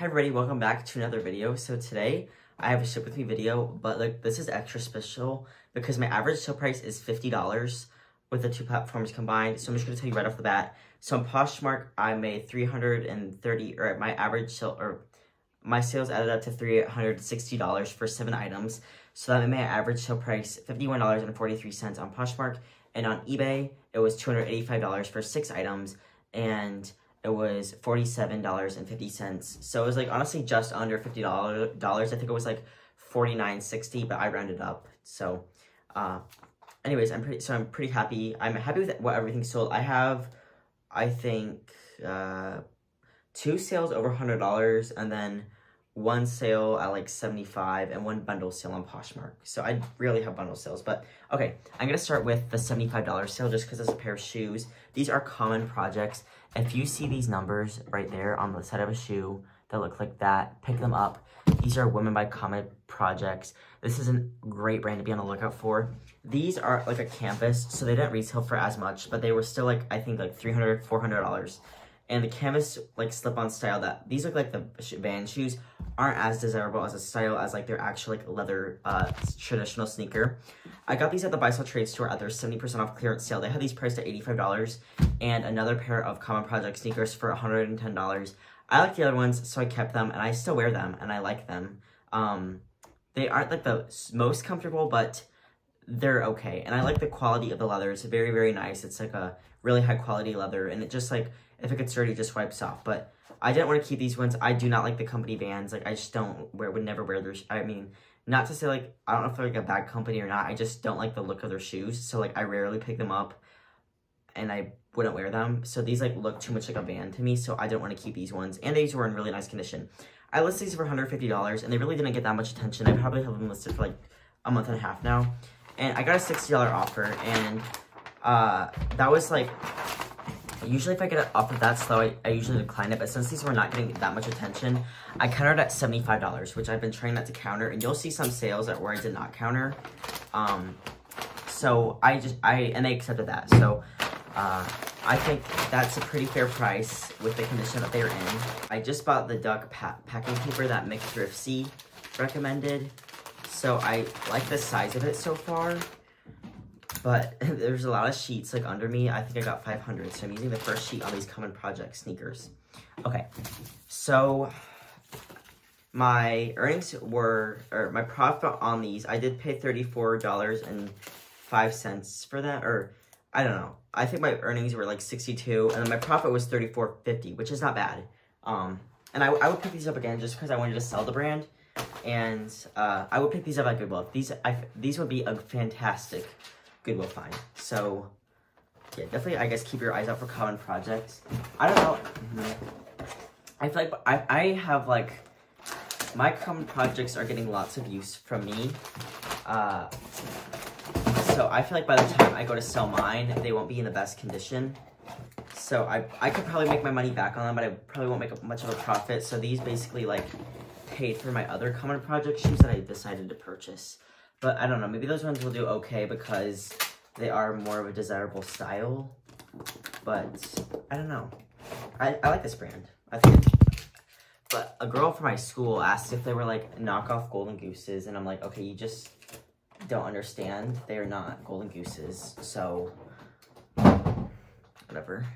Hi everybody, welcome back to another video. So today I have a ship with me video, but like this is extra special because my average sale price is $50 with the two platforms combined. So I'm just gonna tell you right off the bat. So on Poshmark, I made 330, or my average sale, or my sales added up to $360 for 7 items. So that made my average sale price $51.43 on Poshmark, and on eBay it was $285 for 6 items, and it was $47.50. So it was like honestly just under $50. I think it was like $49.60, but I rounded up. So anyways, I'm pretty happy. I'm happy with what everything sold. I have, I think, 2 sales over $100, and then 1 sale at like $75, and 1 bundle sale on Poshmark. So I rarely have bundle sales, but okay. I'm gonna start with the $75 sale just because it's a pair of shoes. These are common projects. If you see these numbers right there on the side of a shoe that look like that, pick them up. These are Women by Common projects. This is a great brand to be on the lookout for. These are like a canvas, so they didn't retail for as much, but they were still like, I think like $300, $400. And the canvas like slip-on style, that these look like the Van shoes, aren't as desirable as a style as like their actual like leather traditional sneaker. I got these at the Buy Sell Trade store at their 70% off clearance sale. They had these priced at $85, and another pair of Common Project sneakers for $110. I like the other ones, so I kept them, and I still wear them, and I like them. They aren't like the most comfortable, but they're okay. And I like the quality of the leather. It's very, very nice. It's like a really high quality leather, and it just like, if it gets dirty, it just wipes off. But I didn't want to keep these ones. I do not like the company Vans. Like, I just would never wear their, I mean, not to say like, I don't know if they're like a bad company or not. I just don't like the look of their shoes. So like, I rarely pick them up, and I wouldn't wear them. So these like look too much like a Van to me. So I didn't want to keep these ones. And these were in really nice condition. I listed these for $150, and they really didn't get that much attention. I probably have them listed for like a month and a half now. And I got a $60 offer, and that was like, usually if I get an offer that slow, I usually decline it, but since these were not getting that much attention, I countered at $75, which I've been trying not to counter, and you'll see some sales where I did not counter. So and they accepted that. So I think that's a pretty fair price with the condition that they're in. I just bought the duck packing paper that McThriftsy recommended. So I like the size of it so far, but there's a lot of sheets like under me. I think I got 500, so I'm using the first sheet on these Common Project sneakers. Okay, so my earnings were, or my profit on these, I did pay $34.05 for that, or I don't know. I think my earnings were like 62, and then my profit was $34.50, which is not bad. And I would pick these up again just because I wanted to sell the brand. And I would pick these up at Goodwill. These would be a fantastic Goodwill find. So yeah, definitely I guess keep your eyes out for Common Projects. I don't know. I feel like I have like, my Common Projects are getting lots of use from me. So I feel like by the time I go to sell mine, they won't be in the best condition. So I could probably make my money back on them, but I probably won't make much of a profit. So these basically like paid for my other Common Project shoes that I decided to purchase. But I don't know, maybe those ones will do okay because they are more of a desirable style. But I don't know. I like this brand, I think. But a girl from my school asked if they were like knockoff Golden Gooses, and I'm like, okay, you just don't understand. They are not Golden Gooses, so whatever.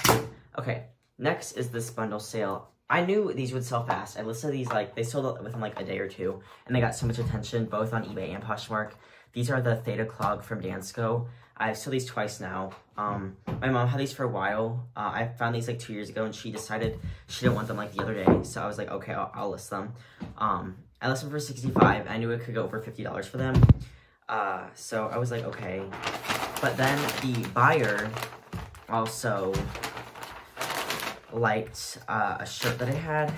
Okay, next is this bundle sale. I knew these would sell fast. I listed these like, they sold within like a day or two, and they got so much attention both on eBay and Poshmark. These are the Theta Clog from Dansko. I've sold these twice now. My mom had these for a while. I found these like 2 years ago, and she decided she didn't want them like the other day. So I was like, okay, I'll list them. I listed them for $65. I knew it could go over $50 for them. So I was like, okay. But then the buyer also liked a shirt that I had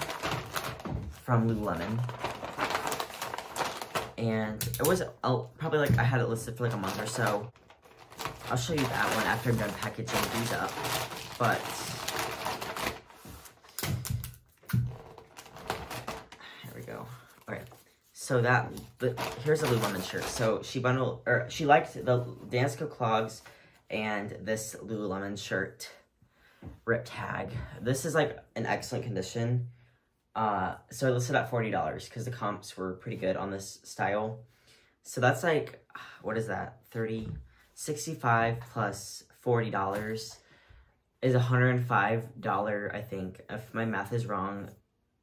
from Lululemon, and it was probably like I had it listed for like a month or so. I'll show you that one after I'm done packaging these up. But here we go. Okay, so here's a Lululemon shirt. So she liked the Dansko clogs and this Lululemon shirt. Rip tag. This is like an excellent condition. So I listed at $40 because the comps were pretty good on this style. So that's like, what is that? 65 plus $40 is $105, I think. If my math is wrong,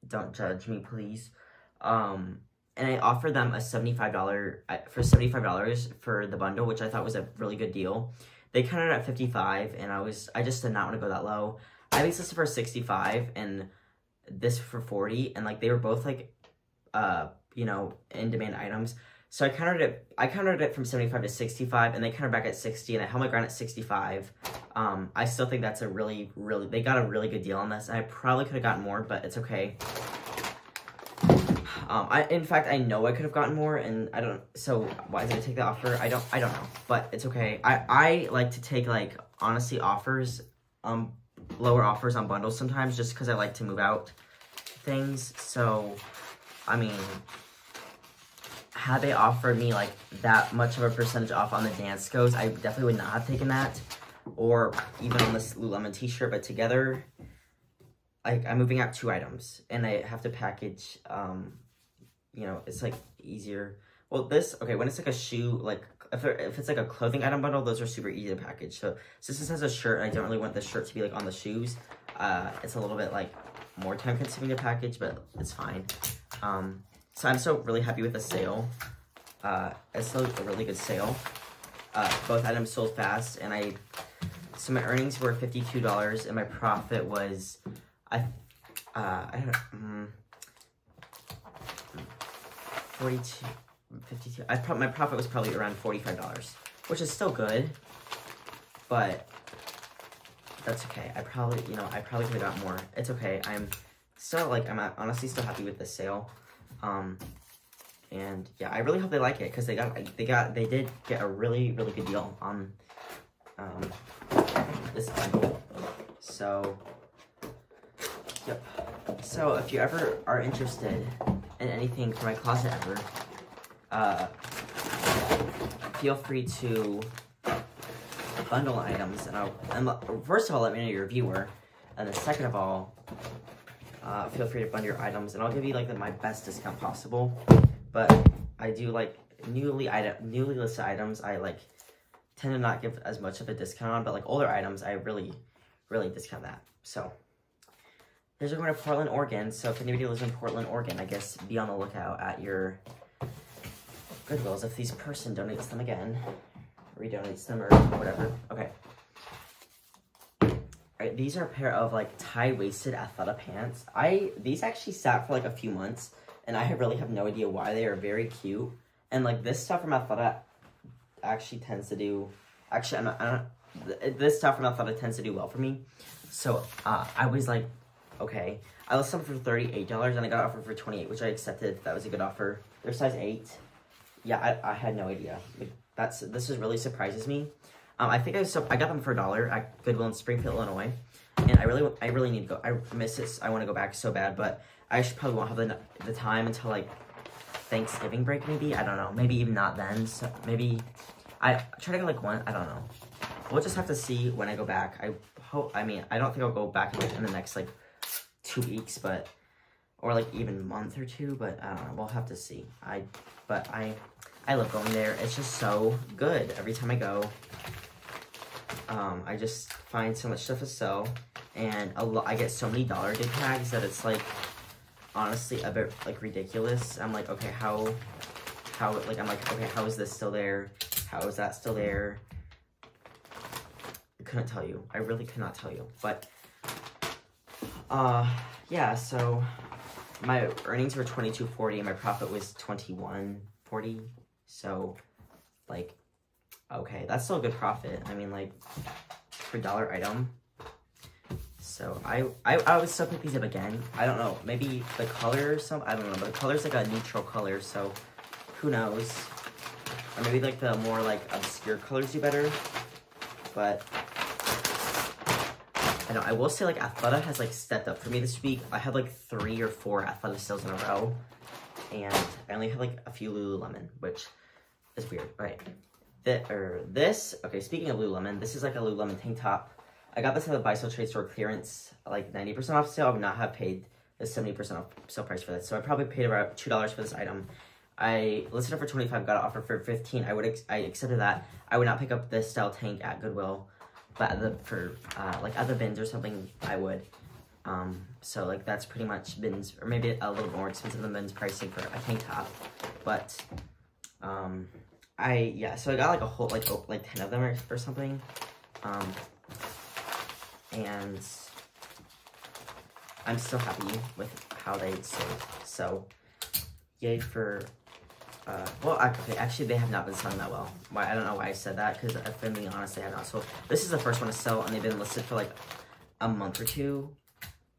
don't judge me, please. And I offered them a $75 for the bundle, which I thought was a really good deal. They counted at 55, and I just did not want to go that low. I based this for 65 and this for 40, and like they were both like you know, in demand items. So I counted it from 75 to 65, and they counted back at 60, and I held my ground at 65. I still think that's a really, they got a really good deal on this, and I probably could have gotten more, but it's okay. In fact, I know I could have gotten more, and I don't, so why did I take the offer? I don't know, but it's okay. I like to take, like, honestly, offers, lower offers on bundles sometimes, just because I like to move out things. So, I mean, had they offered me, like, that much of a percentage off on the dance goes, I definitely would not have taken that, or even on this Lululemon t-shirt, but together, like, I'm moving out 2 items, and I have to package, you know, it's, like, easier. Well, this, okay, when it's, like, a shoe, like, if it's, like, a clothing item bundle, those are super easy to package. So, since this has a shirt, and I don't really want the shirt to be, like, on the shoes, it's a little bit, like, more time-consuming to package, but it's fine. So, I'm still really happy with the sale. It's still a really good sale. Both items sold fast, and so my earnings were $52, and my profit was, I don't know, 42, 52. My profit was probably around $45, which is still good, but that's okay. I probably could have got more. It's okay. I'm honestly still happy with this sale. And yeah, I really hope they like it, because they did get a really, really good deal on this bundle. So yep. So if you ever are interested in anything for my closet ever, feel free to bundle items, and first of all, let me know your reviewer, and then second of all, feel free to bundle your items, and I'll give you like my best discount possible. But I do like newly listed items, I like tend to not give as much of a discount on, but like older items, I really discount that. So here's going to Portland, Oregon. So if anybody lives in Portland, Oregon, I guess be on the lookout at your Goodwills if this person donates them again, redonates them or whatever. Okay. Alright, these are a pair of like tie-waisted Athleta pants. These actually sat for like a few months, and I really have no idea why. They are very cute. And like this stuff from Athleta actually tends to do, this stuff from Athleta tends to do well for me. So I was like, okay. I listed them for $38 and I got offered for $28, which I accepted. That was a good offer. They're size 8. Yeah, I had no idea. Like, this just really surprises me. I think I got them for $1 at Goodwill in Springfield, Illinois, and I really need to go. I miss it. I want to go back so bad, but I probably won't have the time until like Thanksgiving break, maybe. I don't know. Maybe even not then. So maybe I try to get like one. I don't know. We'll just have to see when I go back. I don't think I'll go back in the next like 2 weeks, but or like even a month or 2. But I don't know. We'll have to see. I love going there. It's just so good every time I go. I just find so much stuff to sell, and I get so many dollar gift tags that it's like honestly a bit like ridiculous. I'm like, okay, how is this still there? How is that still there? I couldn't tell you. I really could not tell you. But yeah, so my earnings were $22.40 and my profit was $21.40. So like, okay, that's still a good profit. I mean, like, for $1 item. So, I would still pick these up again. I don't know, maybe the color or something, I don't know, but the color's like a neutral color, so who knows. Or maybe like the more like obscure colors do better. But I know, I will say like Athleta has like stepped up for me this week. I had like 3 or 4 Athleta sales in a row. And I only had like a few Lululemon, which is weird, right? Okay, speaking of Lululemon, this is like a Lululemon tank top. I got this at the Buy Sell Trade store clearance, like 90% off sale. I would not have paid is 70% off sale price for this. So I probably paid about $2 for this item. I listed it for $25, got an offer for $15. I accepted that. I would not pick up this style tank at Goodwill, but like other bins or something, I would. So like that's pretty much bins, or maybe a little more expensive than bins pricing for a tank top. But so I got like a whole like 10 of them or something. And I'm still happy with how they sold. So yay for well, okay, actually they have not been selling that well. I don't know why I said that, because if I'm being honest, they have not sold. This is the first one to sell, and they've been listed for like a month or two,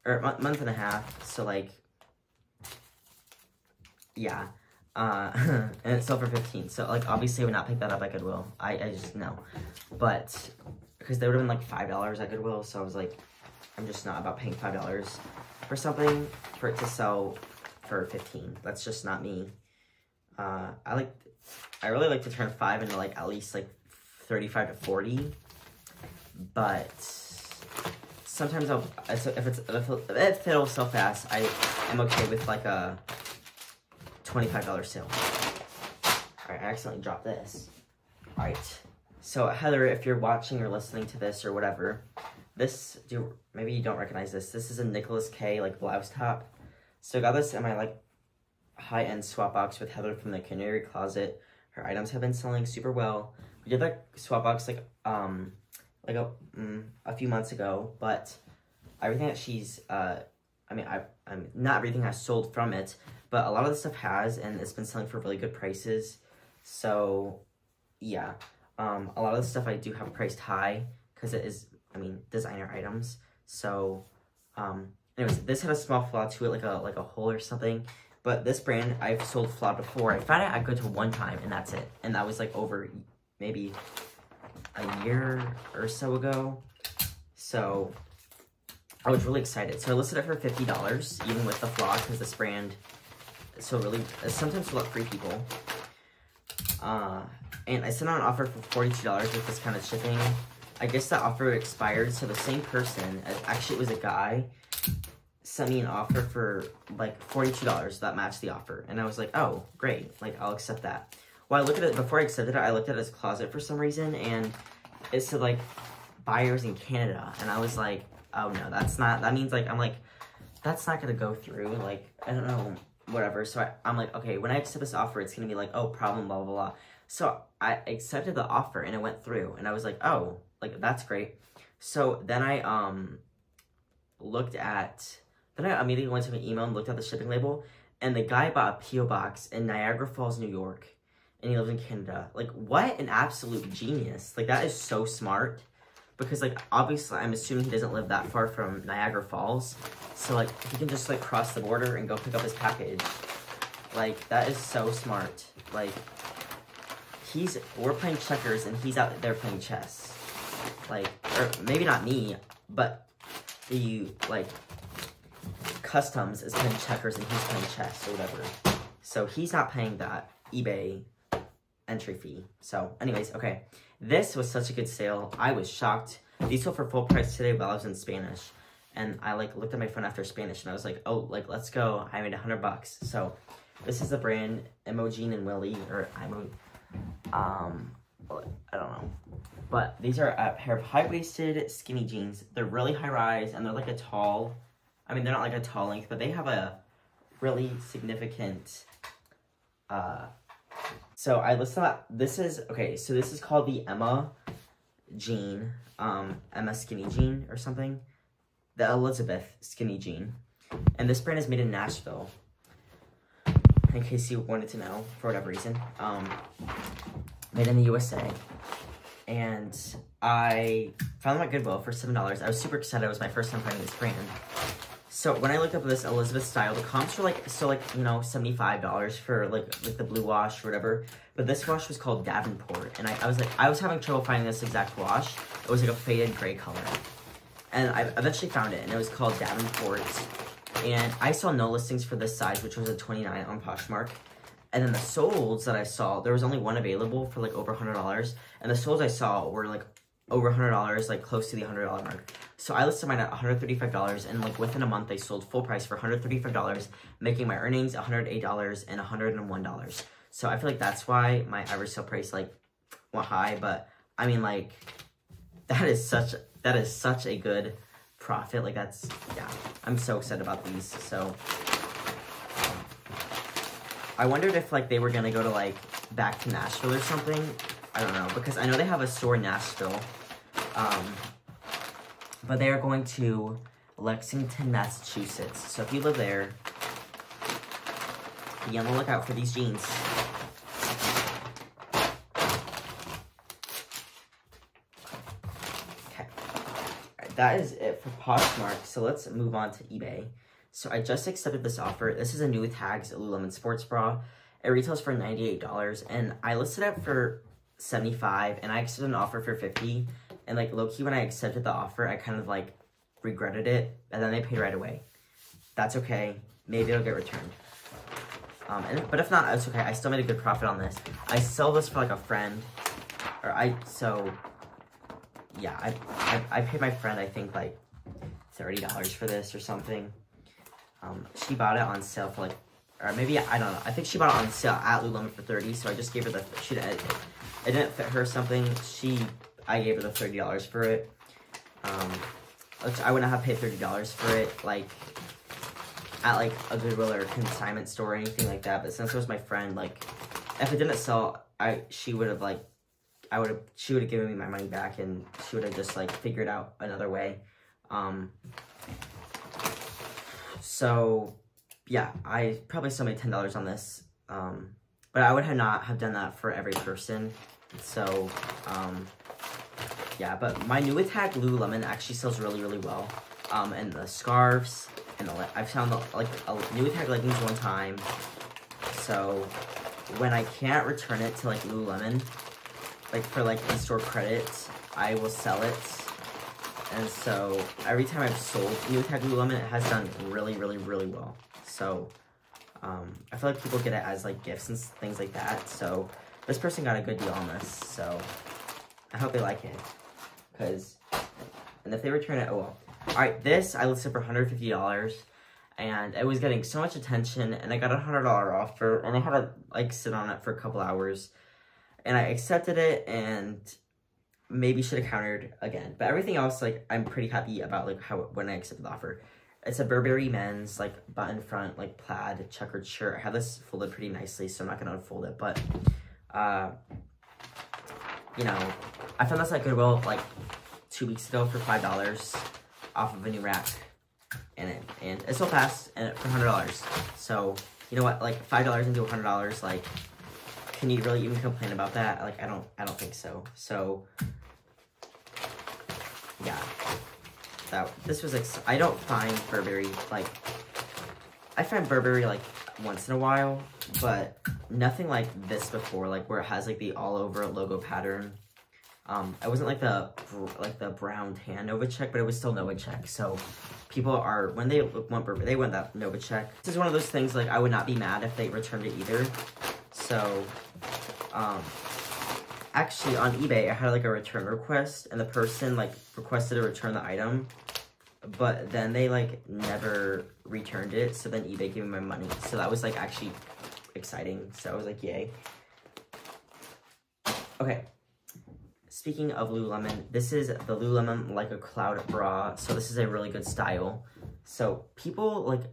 or a month and a half. So like, yeah, and it's sold for $15. So like, obviously I would not pick that up at Goodwill. I just no, but because they would have been like $5 at Goodwill. So I was like, I'm just not about paying $5 for something for it to sell for $15. That's just not me. I really like to turn 5 into like at least like 35 to 40, but sometimes if it'll sell fast, I am okay with like a $25 sale. Alright, I accidentally dropped this. Alright, so Heather, if you're watching or listening to this or whatever, maybe you don't recognize this. This is a Nicholas K like blouse top. So I got this in my like high-end swap box with Heather from the Canary Closet. Her items have been selling super well. We did that swap box like a few months ago, but everything that she's I'm not everything has sold from it, but a lot of the stuff has, and it's been selling for really good prices. So yeah, a lot of the stuff I do have priced high because it is, designer items. So anyways, this had a small flaw to it, like a hole or something. But this brand, I've sold flawed before. I found it at Go to one time, and that's it. And that was like over maybe a year or so ago. So I was really excited. So I listed it for $50, even with the flaw, because this brand is sometimes sold out free people. And I sent out an offer for $42 with discounted shipping. I guess that offer expired, so the same person, actually it was a guy, sent me an offer for like $42 that matched the offer. And I was like, oh, great, like I'll accept that. Well, I looked at it, before I accepted it, I looked at his closet for some reason, and it said like buyers in Canada. And I was like, oh no, that means like, I'm like, that's not gonna go through, like, I don't know, whatever. So I'm like, okay, when I accept this offer, it's gonna be like, oh, problem, blah, blah, blah. So I accepted the offer and it went through, and I was like, oh, like that's great. So then I immediately went to my email and looked at the shipping label, and the guy bought a P.O. box in Niagara Falls, New York, and he lives in Canada. Like, what an absolute genius. Like, that is so smart, because, like, obviously, I'm assuming he doesn't live that far from Niagara Falls, so, like, he can just, like, cross the border and go pick up his package. Like, that is so smart. Like, we're playing checkers, and he's out there playing chess. Like, or maybe not me, but like, Customs is playing checkers and he's playing chess or whatever. So he's not paying that eBay entry fee. So anyways, okay. This was such a good sale. I was shocked. These sold for full price today while I was in Spanish. And I like looked at my phone after Spanish and I was like, oh, like let's go. I made $100. So this is the brand Imogen and Willie, or I don't know. But these are a pair of high-waisted skinny jeans. They're really high-rise and they're like a tall, they're not like a tall length, but they have a really significant, so I listed that, this is called the Emma jean, Emma skinny jean or something, the Elizabeth skinny jean, and this brand is made in Nashville, in case you wanted to know, for whatever reason, made in the USA, and I found them at Goodwill for $7. I was super excited. It was my first time finding this brand. So when I looked up this Elizabeth style, the comps were still $75 for like the blue wash or whatever. But this wash was called Davenport, and I was having trouble finding this exact wash. It was like a faded gray color, and I eventually found it, and it was called Davenport. And I saw no listings for this size, which was a 29 on Poshmark. And then the soles that I saw, there was only one available for like over $100, and the soles I saw were like over $100, like close to the $100 mark. So I listed mine at $135, and like within a month, they sold full price for $135, making my earnings $108 and $101. So I feel like that's why my average sale price like went high. But I mean, like that is such a good profit. Like that's, yeah, I'm so excited about these. So I wondered if like they were gonna go to like back to Nashville or something. I don't know, because I know they have a store in Nashville, but they are going to Lexington, Massachusetts. So if you live there, be on the lookout for these jeans. Okay, alright, that is it for Poshmark. So let's move on to eBay. So I just accepted this offer. This is a new tags Lululemon sports bra. It retails for $98, and I listed it for $75, and I accepted an offer for $50. And like low-key, when I accepted the offer, I kind of like regretted it, and then they paid right away. That's okay. Maybe it'll get returned. But if not, it's okay. I still made a good profit on this. I sell this for like a friend, yeah, I paid my friend, I think like $30 for this or something. She bought it on sale for like, or maybe, I don't know. I think she bought it on sale at Lululemon for $30, so I just gave her it didn't fit her or something. I gave her the $30 for it. I wouldn't have paid $30 for it, like, at, like, a Goodwill or a consignment store or anything like that. But since it was my friend, like, if it didn't sell, she would have given me my money back, and she would have just, like, figured out another way. So, yeah, I probably still made $10 on this. But I would not have done that for every person. So, yeah, but my new tag Lululemon actually sells really, really well. And the scarves, and I've found like a new tag leggings one time. So when I can't return it to like Lululemon, like for like in-store credits, I will sell it. And so every time I've sold new tag Lululemon, it has done really, really, really well. So I feel like people get it as like gifts and things like that. So this person got a good deal on this. So I hope they like it. And if they return it, oh well. Alright, this I listed for $150, and it was getting so much attention, and I got a $100 offer, and I had to like sit on it for a couple hours, and I accepted it, and maybe should have countered again. But everything else, like, I'm pretty happy about like when I accepted the offer. It's a Burberry men's like button front, like plaid checkered shirt. I have this folded pretty nicely, so I'm not gonna unfold it, but you know, I found this at Goodwill like 2 weeks ago for $5 off of a new rack, and it still passed, and for $100. So you know what, like $5 into $100, like, can you really even complain about that? Like, I don't think so. So yeah, this was like, I don't find Burberry like, I find Burberry like once in a while, but nothing like this before, like where it has like the all over logo pattern. It wasn't like the brown tan Novacek, but it was still Novacek. So people are, when they want Burberry, they want that Novacek. This is one of those things, like, I would not be mad if they returned it either. So, actually on eBay, I had like a return request, and the person like requested to return the item, but then they like never returned it. So then eBay gave me my money. So that was like actually exciting. So I was like, yay. Okay. Speaking of Lululemon, this is the Lululemon Like a Cloud bra. So this is a really good style. So people like,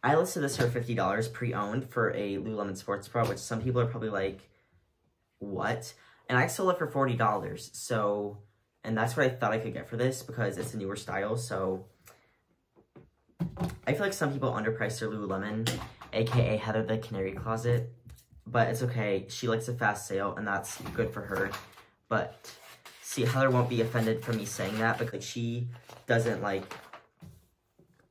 I listed this for $50 pre-owned for a Lululemon sports bra, which some people are probably like, what? And I sold it for $40. So, and that's what I thought I could get for this because it's a newer style. So I feel like some people underpriced their Lululemon, aka Heather the Canary Closet, but it's okay. She likes a fast sale, and that's good for her. But see, Heather won't be offended for me saying that, because she doesn't like,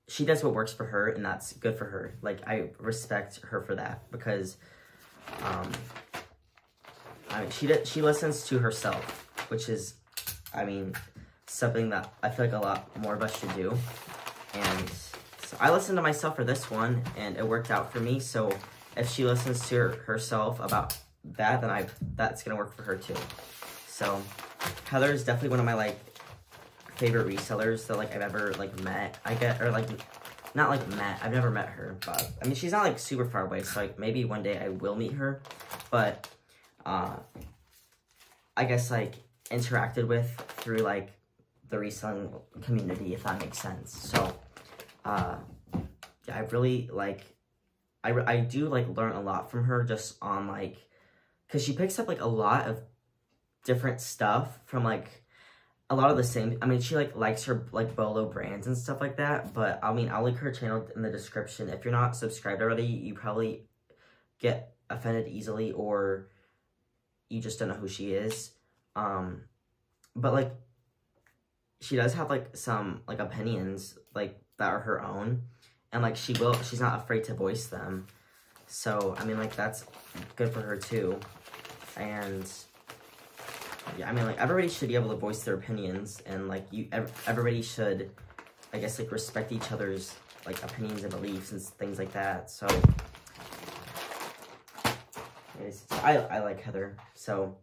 she does what works for her, and that's good for her. Like, I respect her for that, because I mean, she listens to herself, which is, I mean, something that I feel like a lot more of us should do. And so I listened to myself for this one, and it worked out for me. So if she listens to herself about that, then that's gonna work for her too. So Heather is definitely one of my like favorite resellers that, like, I've ever, like, met. Not, like, met. I've never met her, but, I mean, she's not, like, super far away, so, like, maybe one day I will meet her, but, I guess, like, interacted with through, like, the reselling community, if that makes sense. So, yeah, I really, like, I do, like, learn a lot from her just on, like, because she picks up, like, a lot of different stuff from, like, a lot of the same, I mean, she, like, likes her, like, Bolo brands and stuff like that, but, I mean, I'll link her channel in the description. If you're not subscribed already, you probably get offended easily, or you just don't know who she is, but, like, she does have, like, some, like, opinions, like, that are her own, and, like, she's not afraid to voice them, so, I mean, like, that's good for her, too, and yeah, I mean, like, everybody should be able to voice their opinions, and, like, everybody should, I guess, like, respect each other's, like, opinions and beliefs and things like that, so, anyways, I like Heather, so,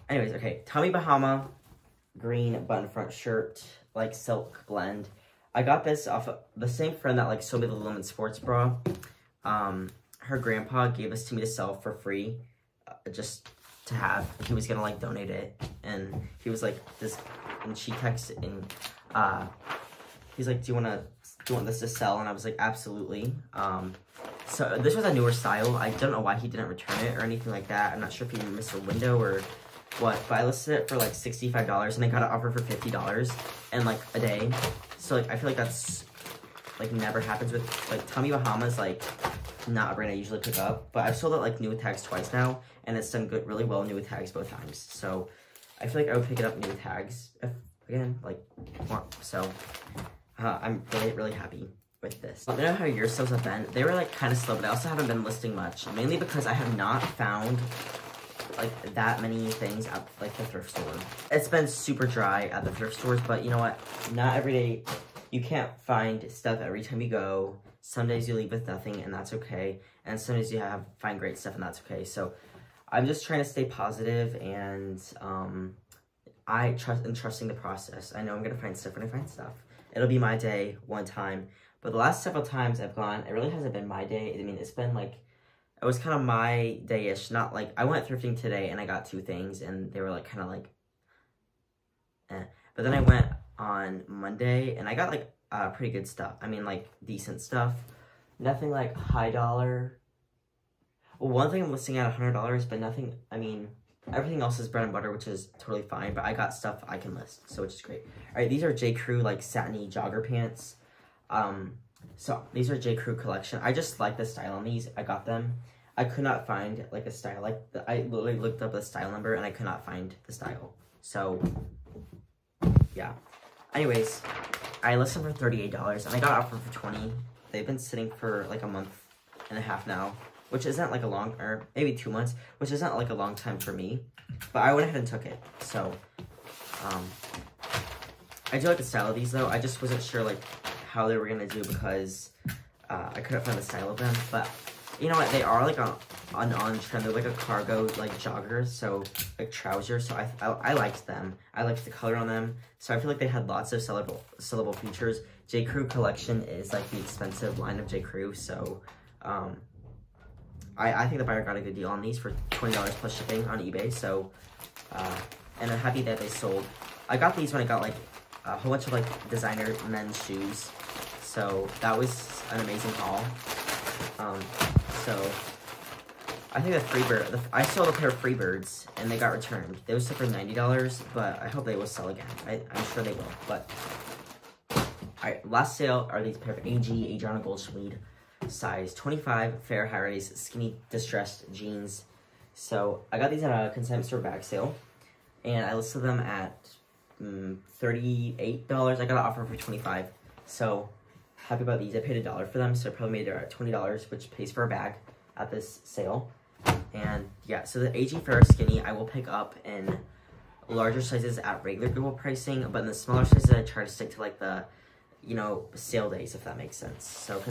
anyways, okay, Tommy Bahama, green button front shirt, like, silk blend. I got this off of the same friend that, like, sold me the Lululemon sports bra. Her grandpa gave this to me to sell for free, just to have. He was gonna, like, donate it, and he was like, this, and she texted, and he's like, do you want this to sell? And I was like, absolutely. So this was a newer style. I don't know why he didn't return it or anything like that. I'm not sure if he missed a window or what, but I listed it for, like, $65, and I got it offered for $50 in, like, a day. So, like, I feel like that's, like, never happens with, like, Tommy Bahama's, like, not a brand I usually pick up, but I've sold it, like, new with tags twice now, and it's done good, really well new with tags both times. So I feel like I would pick it up new with tags if, again, like, more. So I'm really, really happy with this. Let me know how your sales have been. They were, like, kind of slow, but I also haven't been listing much, mainly because I have not found, like, that many things at, like, the thrift store. It's been super dry at the thrift stores, but you know what? Not every day, you can't find stuff every time you go. Some days you leave with nothing, and that's okay. And some days you find great stuff, and that's okay. So I'm just trying to stay positive, and I'm trusting the process. I know I'm gonna find stuff when I find stuff. It'll be my day one time. But the last several times I've gone, it really hasn't been my day. I mean, it's been, like, it was kind of my day-ish, not, like, I went thrifting today, and I got 2 things, and they were, like, kind of, like, eh. But then I went on Monday, and I got, like, pretty good stuff. I mean, like, decent stuff. Nothing, like, high dollar. Well, one thing I'm listing at $100, but nothing, I mean, everything else is bread and butter, which is totally fine, but I got stuff I can list, so which is great. All right, these are J. Crew, like, satiny jogger pants. So these are J. Crew collection. I just like the style on these. I got them. I could not find, like, a style. Like, I literally looked up the style number, and I could not find the style. So, yeah. Anyways, I listed them for $38, and I got offered for $20. They've been sitting for, like, a month and a half now, which isn't, like, a long, or maybe 2 months, which isn't, like, a long time for me. But I went ahead and took it. So, I do like the style of these, though. I just wasn't sure, like, how they were gonna do because I couldn't find the style of them. But you know what? They are, like, on trend. They're like a cargo, like, jogger, so, like, trousers. So I liked them. I liked the color on them. So I feel like they had lots of sellable features. J. Crew collection is, like, the expensive line of J. Crew. So I think the buyer got a good deal on these for $20 plus shipping on eBay. So and I'm happy that they sold. I got these when I got, like, a whole bunch of, like, designer men's shoes. So that was an amazing haul. So I think I sold a pair of Freebirds, and they got returned. They was for $90, but I hope they will sell again. I'm sure they will, but. Alright, last sale are these pair of Adriana Goldschmied, size 25, fair high-rise, skinny, distressed jeans. So I got these at a consignment store bag sale, and I listed them at $38. I got an offer for $25, so happy about these. I paid $1 for them, so I probably made it at $20, which pays for a bag at this sale. And yeah, so the AG Fair Skinny I will pick up in larger sizes at regular Goodwill pricing, but in the smaller sizes I try to stick to, like, the, you know, sale days, if that makes sense. So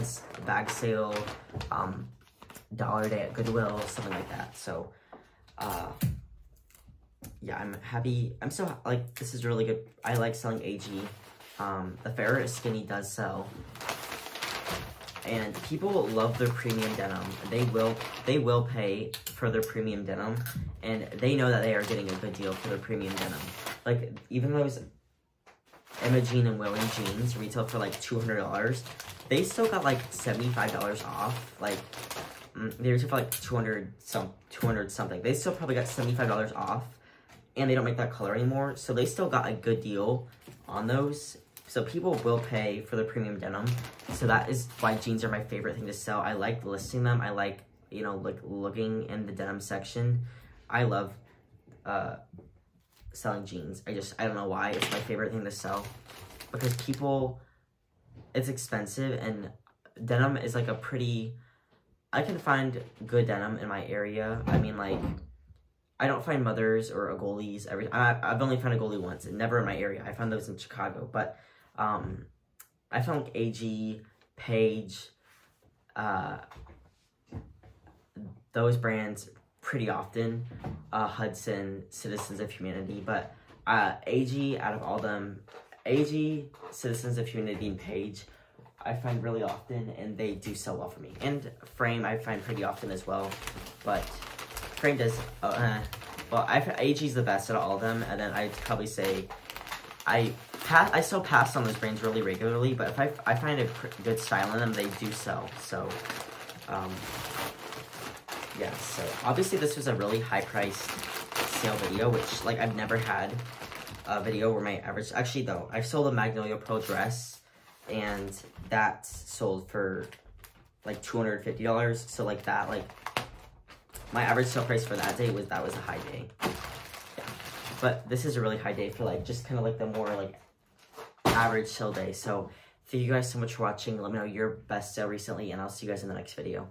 bag sale, dollar day at Goodwill, something like that. So yeah, I'm happy. I'm so, like, this is really good. I like selling AG. The Fair Skinny does sell. And people love their premium denim. They will pay for their premium denim, and they know that they are getting a good deal for their premium denim. Like, even those Imogene and Willing jeans retail for like $200, they still got like $75 off. Like, they retail for like 200 something. They still probably got $75 off, and they don't make that color anymore. So they still got a good deal on those. So people will pay for the premium denim. So that is why jeans are my favorite thing to sell. I like listing them. I like, you know, like looking in the denim section. I love selling jeans. I don't know why. It's my favorite thing to sell. Because people, it's expensive, and denim is like a pretty, I can find good denim in my area. I mean, like, I don't find Mothers or Agoli's I've only found Agoli once, and never in my area. I found those in Chicago, but I found like AG, Page, those brands pretty often, Hudson, Citizens of Humanity, but AG, out of all them, AG, Citizens of Humanity, and Page, I find really often, and they do sell well for me. And Frame, I find pretty often as well, but Frame does, well, AG is the best out of all of them, and then I'd probably say, I still pass on those brands really regularly, but if I find a good style in them, they do sell. So, yeah, so obviously this was a really high-priced sale video, which, like, I've never had a video where my average, actually, though, I sold a Magnolia Pearl dress, and that sold for, like, $250, so, like, that, like, my average sale price for that day was, that was a high day. Yeah. But this is a really high day for, like, just kind of, like, the more, like, average sale day. So, thank you guys so much for watching. Let me know your best sale recently, and I'll see you guys in the next video.